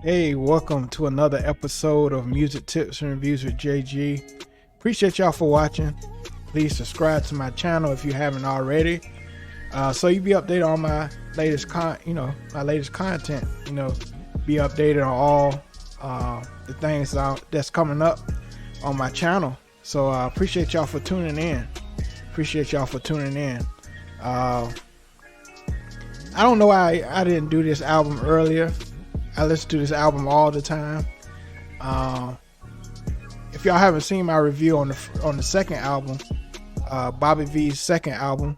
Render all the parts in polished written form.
Hey, welcome to another episode of Music Tips and Reviews with JG. Appreciate y'all for watching. Please subscribe to my channel if you haven't already, so you be updated on my latest content. Be updated on all the things that's coming up on my channel. So appreciate y'all for tuning in. I don't know why I didn't do this album earlier. I listen to this album all the time. If y'all haven't seen my review on the second album, Bobby V's second album,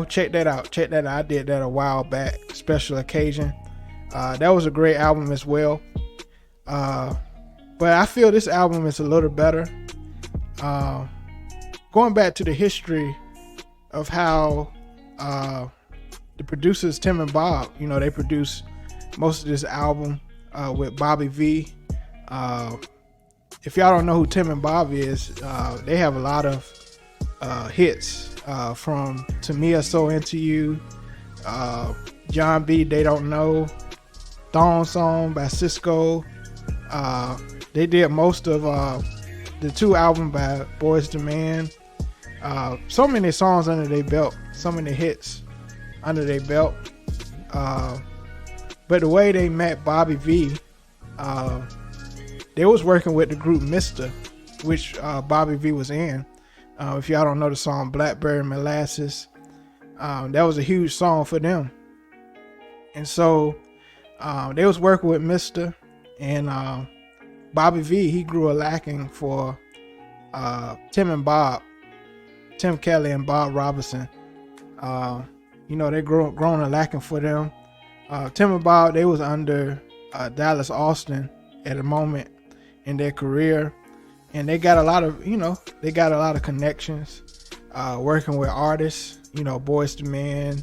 check that out. I did that a while back, special occasion. That was a great album as well. But I feel this album is a little better. Going back to the history of how the producers Tim and Bob, they produced most of this album with Bobby V. If y'all don't know who Tim and Bob is, they have a lot of hits from Tamia So Into You, John B. They Don't Know, Thong Song by Cisco. They did most of the two albums by Boyz II Men. So many songs under their belt, so many hits under their belt. But the way they met Bobby V, they was working with the group Mr., which Bobby V was in. If y'all don't know the song Blackberry Molasses, that was a huge song for them. And so they was working with Mr. and Bobby V, he grew a liking for Tim and Bob, Tim Kelly and Bob Robinson. They grown a liking for them. Tim and Bob, they was under Dallas Austin at a moment in their career, and they got a lot of connections working with artists, Boyz II Men,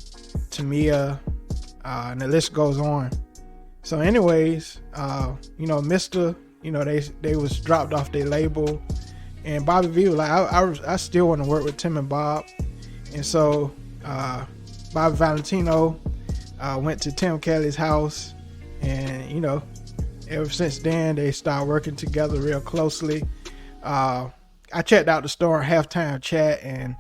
Tamia, and the list goes on. So anyways, Mr., they was dropped off their label, and Bobby V was like, I still want to work with Tim and Bob. And so Bobby Valentino went to Tim Kelly's house, and ever since then they started working together real closely. I checked out the store Halftime Chat, and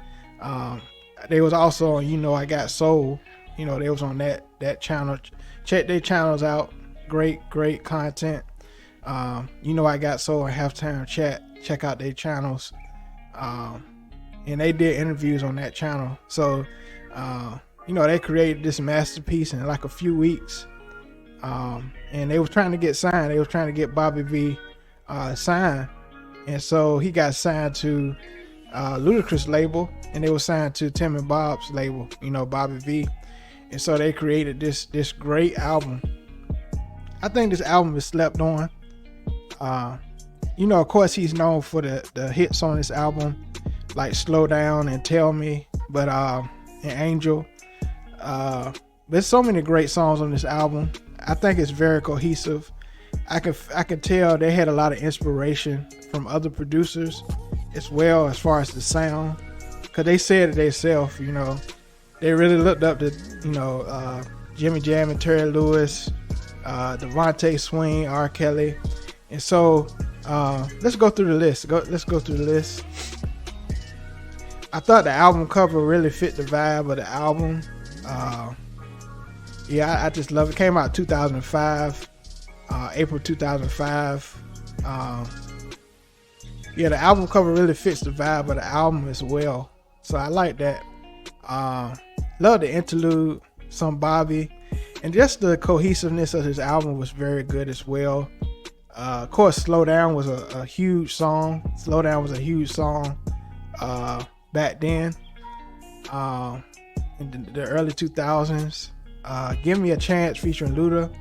they was also on I Got Soul. They was on that channel. Check their channels out. Great content. I Got Soul and Halftime Chat. Check out their channels. And they did interviews on that channel. So they created this masterpiece in like a few weeks. And they was trying to get signed. They was trying to get Bobby V signed. And so he got signed to Ludacris label, and they were signed to Tim and Bob's label, Bobby V. And so they created this great album. I think this album is slept on. Of course he's known for the hits on this album, like Slow Down and Tell Me, and Angel. There's so many great songs on this album. I think it's very cohesive. I can tell they had a lot of inspiration from other producers as well, as far as the sound, because they said it themselves. They really looked up to Jimmy Jam and Terry Lewis, Devontae Swing, R. Kelly. And so let's go through the list. Let's go through the list. I thought the album cover really fit the vibe of the album. I just love it. Came out 2005, April 2005. The album cover really fits the vibe of the album as well. So I like that. Love the interlude, some Bobby, and just the cohesiveness of his album was very good as well. Of course, Slow Down was a huge song. Back then, in the early 2000s. Give Me a Chance featuring Luda,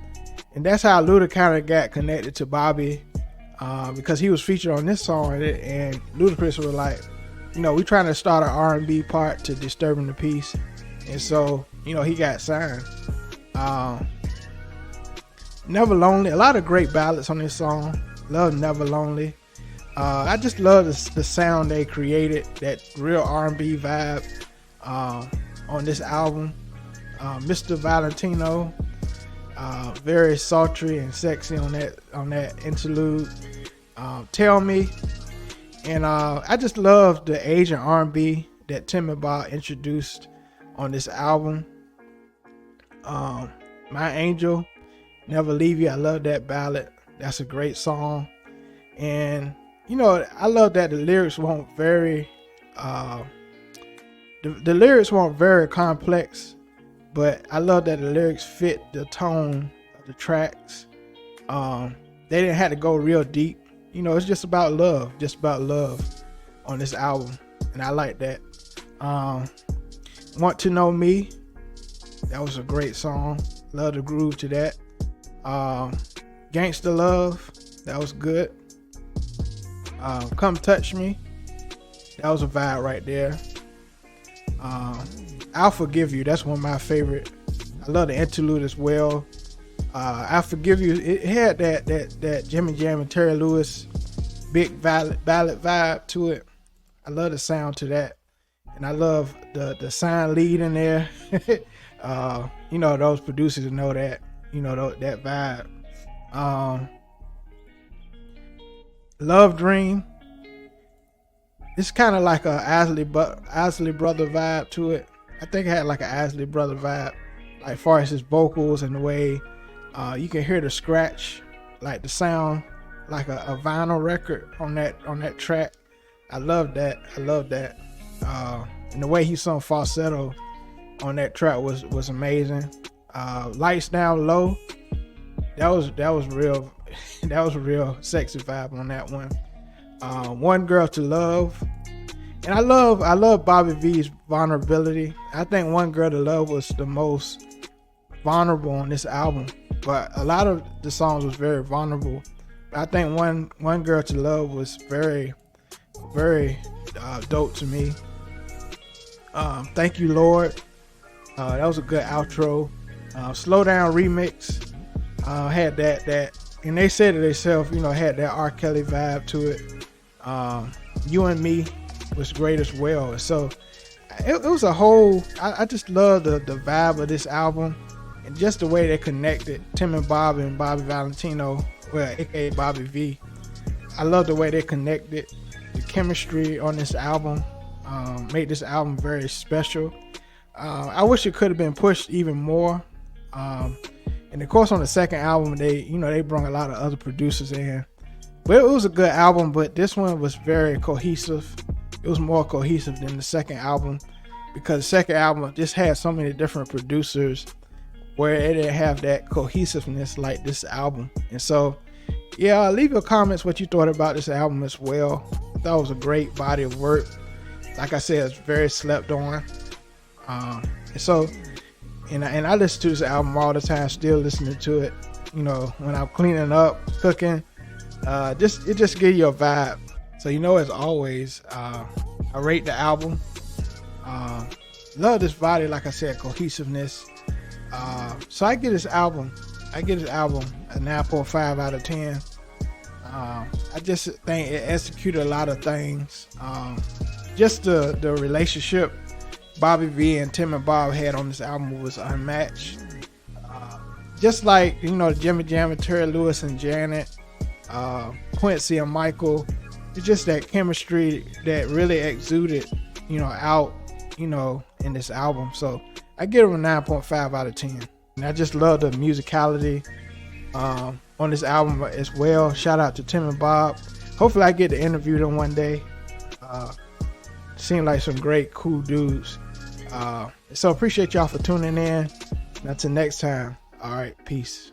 and that's how Luda kind of got connected to Bobby, because he was featured on this song, and Ludacris was like, we trying to start an R&B part to Disturbing the Peace, and so he got signed. Never Lonely, a lot of great ballads on this song. Love Never Lonely. I just love the sound they created, that real R&B vibe on this album. Mr. Valentino, Very sultry and sexy on that interlude. Tell Me, and I just love the Asian R&B that Tim and Bob introduced on this album. My Angel, Never Leave You. I love that ballad. That's a great song. And I love that the lyrics weren't very the lyrics weren't very complex, but I love that the lyrics fit the tone of the tracks. They didn't have to go real deep. It's just about love on this album, and I like that. Want to Know Me, that was a great song. Love the groove to that. Gangsta Love, that was good. Come Touch Me, that was a vibe right there. I'll Forgive You, that's one of my favorite. I love the interlude as well. I Forgive You, it had that Jimmy Jam and Terry Lewis big ballad vibe to it. I love the sound to that, and I love the sign lead in there. Those producers know that, that vibe. Love Dream, it's kind of like a Isley Brother vibe to it. I think it had like an Isley Brother vibe, like as far as his vocals and the way you can hear the scratch, like the sound like a vinyl record on that track. I love that. And the way he sung falsetto on that track was amazing. Lights Down Low, that was real. That was a real sexy vibe on that one. One Girl to Love, and I love Bobby V's vulnerability. I think One Girl to Love was the most vulnerable on this album, but a lot of the songs was very vulnerable. But I think One Girl to Love was very, very dope to me. Thank You Lord, that was a good outro. Slow Down remix had that, and they said it themselves, had that R. Kelly vibe to it. You and Me was great as well. So it was a whole, I just love the vibe of this album, and just the way they connected, Tim and Bob and Bobby Valentino, well, aka Bobby V. I love the way they connected. The chemistry on this album made this album very special. I wish it could have been pushed even more. And of course on the second album they brought a lot of other producers in. But it was a good album, but this one was very cohesive. It was more cohesive than the second album, because the second album just had so many different producers where it didn't have that cohesiveness like this album. And so, yeah, leave your comments what you thought about this album as well. I thought it was a great body of work. Like I said, it's very slept on. And I listen to this album all the time, still listening to it, when I'm cleaning up, cooking. It just gives you a vibe. So, as always, I rate the album. Love this body, like I said, cohesiveness. So I give this album a 9.5 out of 10. I just think it executed a lot of things. Just the relationship Bobby V and Tim and Bob had on this album was unmatched. Just like, Jimmy Jam and Terry Lewis and Janet, Quincy and Michael, it's just that chemistry that really exuded, out, in this album. So I give them a 9.5 out of 10. And I just love the musicality on this album as well. Shout out to Tim and Bob. Hopefully I get to interview them one day. Seem like some great, cool dudes. So appreciate y'all for tuning in. Until next time. All right, peace.